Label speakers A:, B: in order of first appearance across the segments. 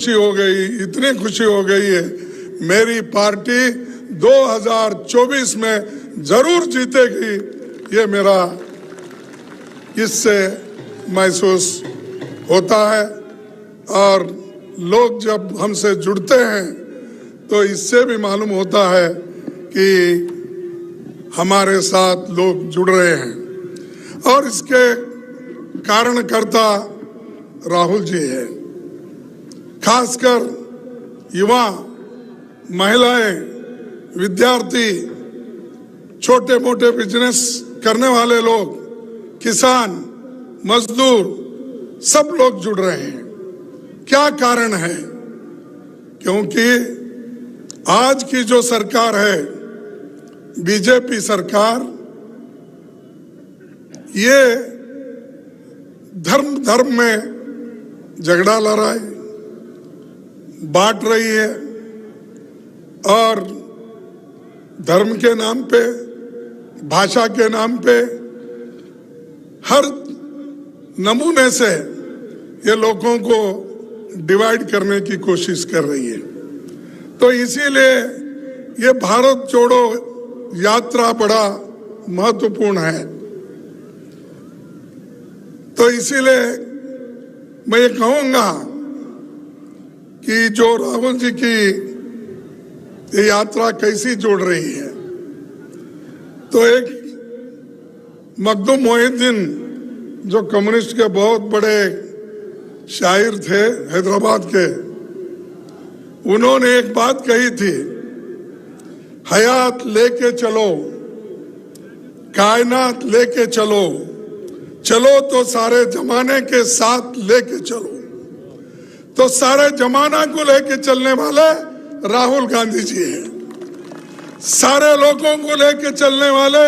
A: खुशी हो गई, इतनी खुशी हो गई है, मेरी पार्टी 2024 में जरूर जीतेगी, ये मेरा इससे महसूस होता है। और लोग जब हमसे जुड़ते हैं तो इससे भी मालूम होता है कि हमारे साथ लोग जुड़ रहे हैं और इसके कारणकर्ता राहुल जी है। खासकर युवा, महिलाएं, विद्यार्थी, छोटे मोटे बिजनेस करने वाले लोग, किसान, मजदूर, सब लोग जुड़ रहे हैं। क्या कारण है? क्योंकि आज की जो सरकार है, बीजेपी सरकार, ये धर्म में झगड़ा लड़ा है, बांट रही है और धर्म के नाम पे, भाषा के नाम पे, हर नमूने से ये लोगों को डिवाइड करने की कोशिश कर रही है। तो इसीलिए ये भारत जोड़ो यात्रा बड़ा महत्वपूर्ण है। तो इसीलिए मैं ये कहूंगा कि जो राहुल जी की ये यात्रा कैसी जोड़ रही है, तो एक मखदूम मोहिउद्दीन जो कम्युनिस्ट के बहुत बड़े शायर थे हैदराबाद के, उन्होंने एक बात कही थी, हयात लेके चलो, कायनात लेके चलो, चलो तो सारे जमाने के साथ लेके चलो। तो सारे जमाना को लेके चलने वाले राहुल गांधी जी हैं। सारे लोगों को लेके चलने वाले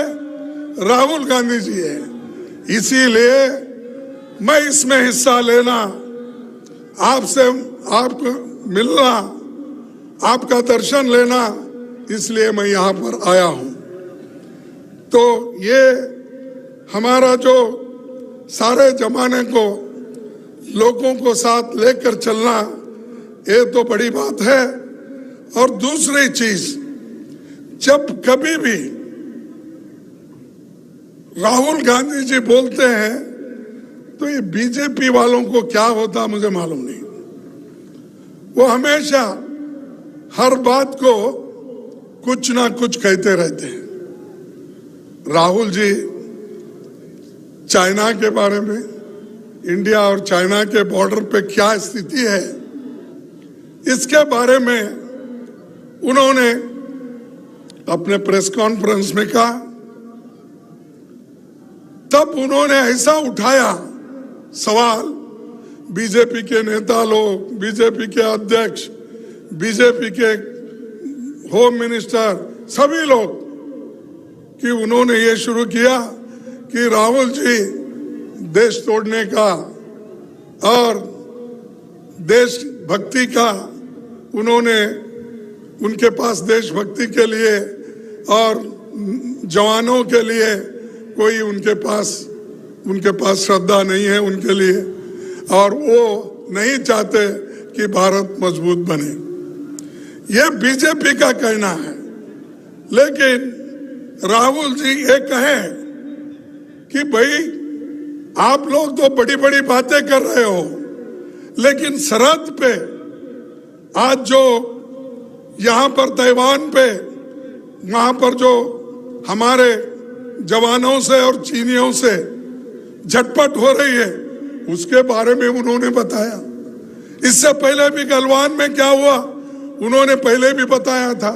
A: राहुल गांधी जी हैं। इसीलिए मैं इसमें हिस्सा लेना, आपसे आपको मिलना, आपका दर्शन लेना, इसलिए मैं यहाँ पर आया हूँ। तो ये हमारा जो सारे जमाने को लोगों को साथ लेकर चलना, ये तो बड़ी बात है। और दूसरी चीज, जब कभी भी राहुल गांधी जी बोलते हैं तो ये बीजेपी वालों को क्या होता मुझे मालूम नहीं। वो हमेशा हर बात को कुछ ना कुछ कहते रहते हैं। राहुल जी चाइना के बारे में, इंडिया और चाइना के बॉर्डर पे क्या स्थिति है, इसके बारे में उन्होंने अपने प्रेस कॉन्फ्रेंस में कहा। तब उन्होंने ऐसा उठाया सवाल, बीजेपी के नेता लोग, बीजेपी के अध्यक्ष, बीजेपी के होम मिनिस्टर, सभी लोग, कि उन्होंने ये शुरू किया कि राहुल जी देश तोड़ने का और देशभक्ति का, उन्होंने उनके पास देशभक्ति के लिए और जवानों के लिए कोई उनके पास श्रद्धा नहीं है उनके लिए, और वो नहीं चाहते कि भारत मजबूत बने। ये बीजेपी का कहना है। लेकिन राहुल जी ये कहें कि भाई आप लोग तो बड़ी बड़ी बातें कर रहे हो, लेकिन सरहद पे आज जो यहाँ पर ताइवान पे, वहां पर जो हमारे जवानों से और चीनियों से झटपट हो रही है, उसके बारे में उन्होंने बताया। इससे पहले भी गलवान में क्या हुआ उन्होंने पहले भी बताया था,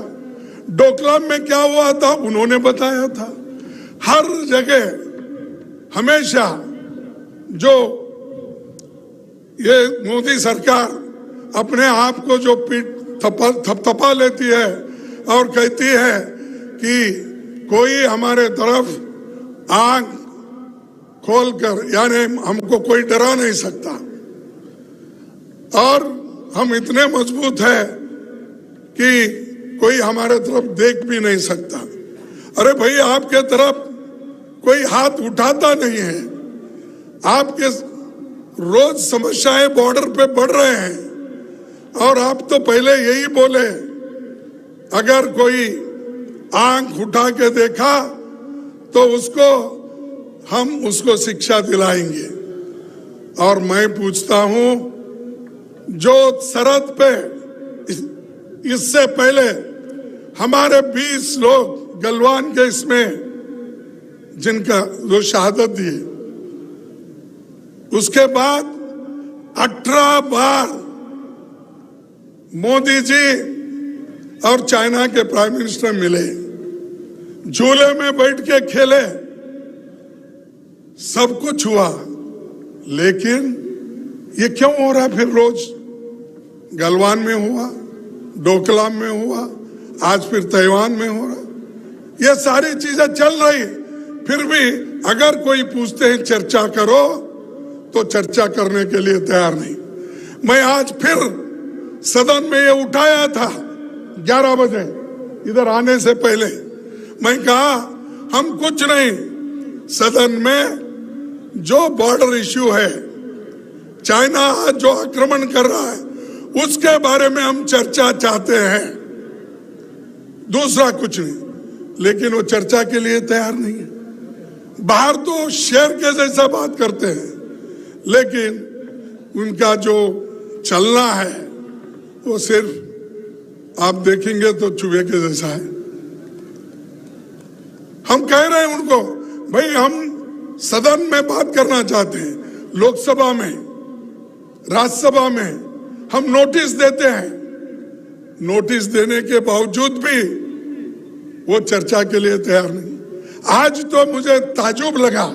A: डोकलाम में क्या हुआ था उन्होंने बताया था। हर जगह हमेशा जो ये मोदी सरकार अपने आप को जो पीठ थपथपा लेती है और कहती है कि कोई हमारे तरफ आंख खोलकर, यानी हमको कोई डरा नहीं सकता और हम इतने मजबूत हैं कि कोई हमारे तरफ देख भी नहीं सकता। अरे भाई, आपके तरफ कोई हाथ उठाता नहीं है। आपके रोज समस्याएं बॉर्डर पे बढ़ रहे हैं। और आप तो पहले यही बोले, अगर कोई आंख उठा के देखा तो हम उसको शिक्षा दिलाएंगे। और मैं पूछता हूं, जो सरहद पे इससे पहले हमारे 20 लोग गलवान के इसमें जिनका जो शहादत दिए, उसके बाद 18 बार मोदी जी और चाइना के प्राइम मिनिस्टर मिले, झूले में बैठ के खेले, सब कुछ हुआ, लेकिन ये क्यों हो रहा फिर रोज? गलवान में हुआ, डोकलाम में हुआ, आज फिर ताइवान में हो रहा, ये सारी चीजें चल रही, फिर भी अगर कोई पूछते हैं चर्चा करो तो चर्चा करने के लिए तैयार नहीं। मैं आज फिर सदन में ये उठाया था 11 बजे इधर आने से पहले, मैं कहा हम कुछ नहीं, सदन में जो बॉर्डर इश्यू है, चाइना आज जो आक्रमण कर रहा है, उसके बारे में हम चर्चा चाहते हैं, दूसरा कुछ नहीं। लेकिन वो चर्चा के लिए तैयार नहीं है। बाहर तो शेर के जैसा बात करते हैं, लेकिन उनका जो चलना है वो सिर्फ आप देखेंगे तो चूहे के जैसा है। हम कह रहे हैं उनको, भाई हम सदन में बात करना चाहते हैं, लोकसभा में, राज्यसभा में हम नोटिस देते हैं, नोटिस देने के बावजूद भी वो चर्चा के लिए तैयार नहीं। आज तो मुझे ताजुब लगा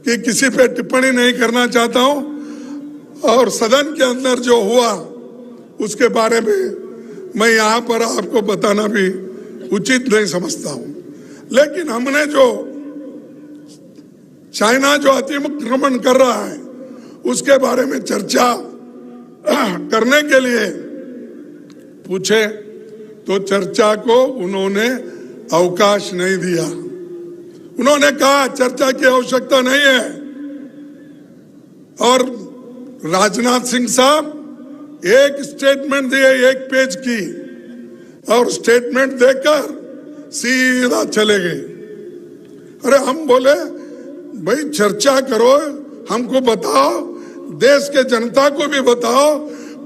A: कि किसी पे टिप्पणी नहीं करना चाहता हूं, और सदन के अंदर जो हुआ उसके बारे में मैं यहां पर आपको बताना भी उचित नहीं समझता हूं। लेकिन हमने जो चाइना जो अतिक्रमण कर रहा है उसके बारे में चर्चा करने के लिए पूछे तो चर्चा को उन्होंने अवकाश नहीं दिया। उन्होंने कहा चर्चा की आवश्यकता नहीं है। और राजनाथ सिंह साहब एक स्टेटमेंट दिए 1 पेज की, और स्टेटमेंट देकर सीधा चले गए। अरे हम बोले भाई चर्चा करो, हमको बताओ, देश के जनता को भी बताओ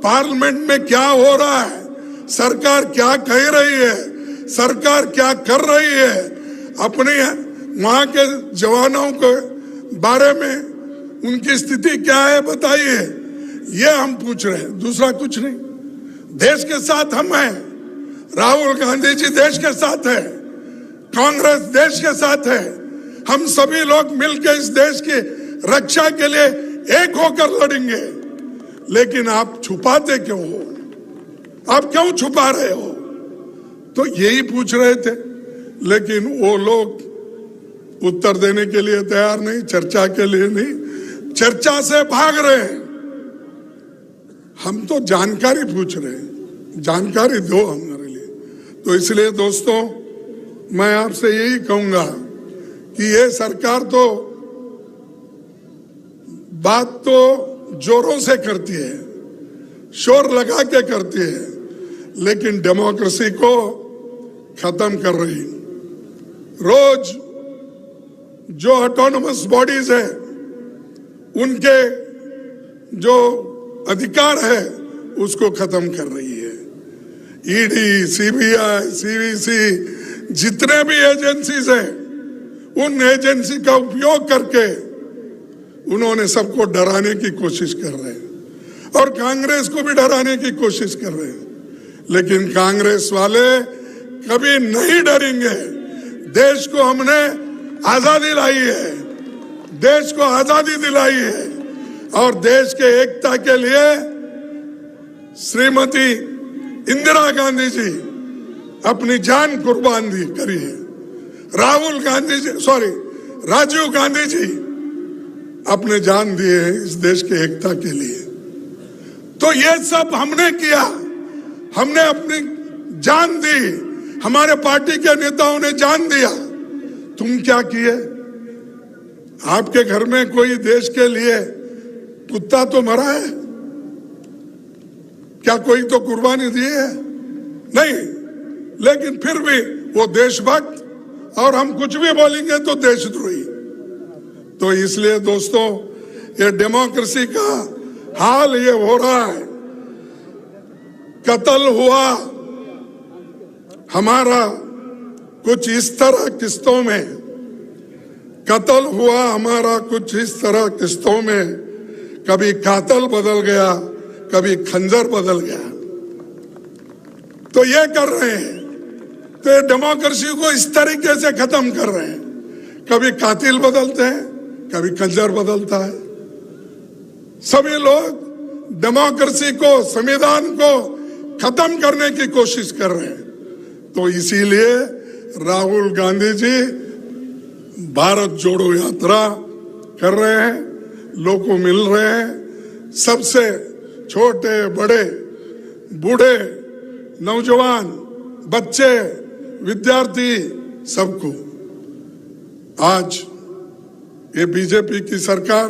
A: पार्लियामेंट में क्या हो रहा है, सरकार क्या कह रही है, सरकार क्या कर रही है, अपने वहां के जवानों के बारे में उनकी स्थिति क्या है बताइए। ये हम पूछ रहे हैं, दूसरा कुछ नहीं। देश के साथ हम हैं, राहुल गांधी जी देश के साथ है, कांग्रेस देश के साथ है, हम सभी लोग मिलकर इस देश की रक्षा के लिए एक होकर लड़ेंगे। लेकिन आप छुपाते क्यों हो? आप क्यों छुपा रहे हो? तो यही पूछ रहे थे, लेकिन वो लोग उत्तर देने के लिए तैयार नहीं, चर्चा के लिए नहीं, चर्चा से भाग रहे हैं। हम तो जानकारी पूछ रहे हैं, जानकारी दो हमारे लिए। तो इसलिए दोस्तों मैं आपसे यही कहूंगा कि ये सरकार तो बात तो जोरों से करती है, शोर लगा के करती है, लेकिन डेमोक्रेसी को खत्म कर रही। रोज जो ऑटोनमस बॉडीज है उनके जो अधिकार है उसको खत्म कर रही है। ईडी, सीबीआई, सीवीसी, जितने भी एजेंसीज हैं, उन एजेंसी का उपयोग करके उन्होंने सबको डराने की कोशिश कर रहे हैं, और कांग्रेस को भी डराने की कोशिश कर रहे हैं। लेकिन कांग्रेस वाले कभी नहीं डरेंगे। देश को हमने आजादी लाई है, देश को आजादी दिलाई है, और देश के एकता के लिए श्रीमती इंदिरा गांधी जी अपनी जान कुर्बान करी है। राजीव गांधी जी अपने जान दिए हैं इस देश के एकता के लिए। तो ये सब हमने किया, हमने अपनी जान दी, हमारे पार्टी के नेताओं ने जान दिया। तुम क्या किए? आपके घर में कोई देश के लिए कुत्ता तो मरा है? क्या कोई तो कुर्बानी दी है? नहीं। लेकिन फिर भी वो देशभक्त, और हम कुछ भी बोलेंगे तो देशद्रोही। तो इसलिए दोस्तों, ये डेमोक्रेसी का हाल ये हो रहा है। कत्ल हुआ हमारा कुछ इस तरह किस्तों में, कत्ल हुआ हमारा कुछ इस तरह किस्तों में, कभी कातिल बदल गया, कभी खंजर बदल गया। तो ये कर रहे हैं, तो ये डेमोक्रेसी को इस तरीके से खत्म कर रहे हैं। कभी कातिल बदलते हैं, कभी खंजर बदलता है। सभी लोग डेमोक्रेसी को, संविधान को खत्म करने की कोशिश कर रहे हैं। तो इसीलिए राहुल गांधी जी भारत जोड़ो यात्रा कर रहे हैं, लोगों को मिल रहे हैं, सबसे छोटे बड़े, बूढ़े, नौजवान, बच्चे, विद्यार्थी, सबको। आज ये बीजेपी की सरकार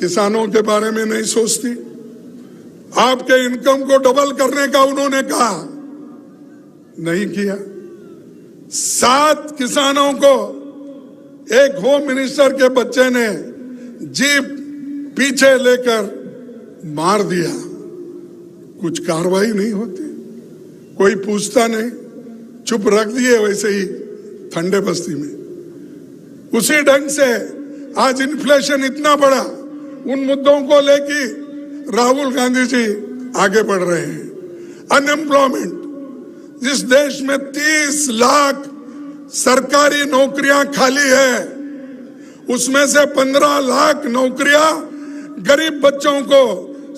A: किसानों के बारे में नहीं सोचती। आपके इनकम को डबल करने का उन्होंने कहा, नहीं किया। 7 किसानों को एक होम मिनिस्टर के बच्चे ने जीप पीछे लेकर मार दिया, कुछ कार्रवाई नहीं होती, कोई पूछता नहीं, चुप रख दिए वैसे ही ठंडे बस्ती में। उसी ढंग से आज इन्फ्लेशन इतना बड़ा, उन मुद्दों को लेके राहुल गांधी जी आगे बढ़ रहे हैं। अनएम्प्लॉयमेंट, जिस देश में 30 लाख सरकारी नौकरियां खाली है, उसमें से 15 लाख नौकरियां गरीब बच्चों को,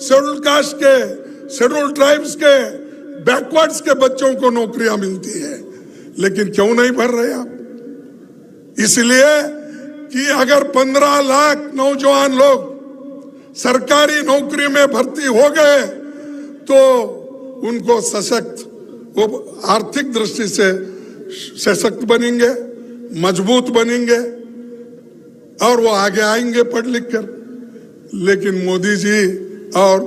A: शेड्यूल कास्ट के, शेड्यूल ट्राइब्स के, बैकवर्ड्स के बच्चों को नौकरियां मिलती है। लेकिन क्यों नहीं भर रहे आप? इसलिए कि अगर 15 लाख नौजवान लोग सरकारी नौकरी में भर्ती हो गए तो उनको सशक्त, वो आर्थिक दृष्टि से सशक्त बनेंगे, मजबूत बनेंगे और वो आगे आएंगे पढ़ लिख कर। लेकिन मोदी जी और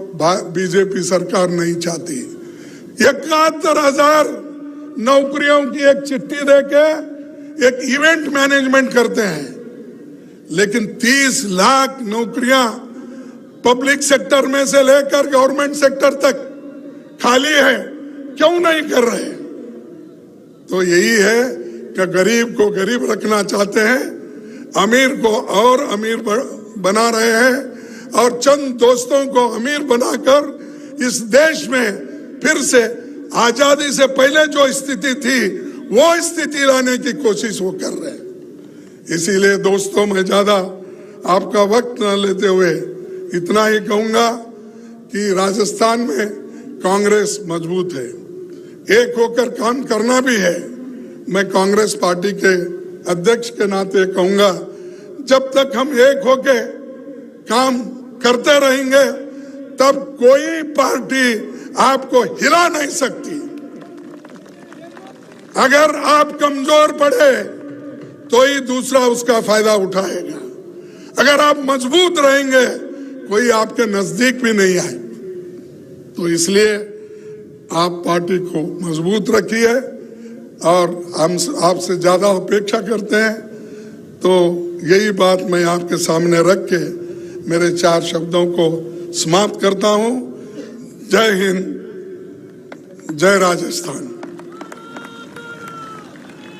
A: बीजेपी सरकार नहीं चाहती। 71,000 नौकरियों की एक चिट्ठी देके एक इवेंट मैनेजमेंट करते हैं, लेकिन 30 लाख नौकरियां पब्लिक सेक्टर में से लेकर गवर्नमेंट सेक्टर तक खाली है, क्यों नहीं कर रहे? तो यही है कि गरीब को गरीब रखना चाहते हैं, अमीर को और अमीर बना रहे हैं, और चंद दोस्तों को अमीर बनाकर इस देश में फिर से आजादी से पहले जो स्थिति थी वो स्थिति लाने की कोशिश वो कर रहे हैं। इसीलिए दोस्तों, मैं ज्यादा आपका वक्त न लेते हुए इतना ही कहूंगा कि राजस्थान में कांग्रेस मजबूत है, एक होकर काम करना भी है। मैं कांग्रेस पार्टी के अध्यक्ष के नाते कहूंगा, जब तक हम एक होके काम करते रहेंगे तब कोई पार्टी आपको हिला नहीं सकती। अगर आप कमजोर पड़े तो ही दूसरा उसका फायदा उठाएगा। अगर आप मजबूत रहेंगे कोई आपके नजदीक भी नहीं आए। तो इसलिए आप पार्टी को मजबूत रखिए, और हम आपसे ज्यादा अपेक्षा करते हैं। तो यही बात मैं आपके सामने रख के मेरे 4 शब्दों को समाप्त करता हूं। जय हिंद, जय राजस्थान।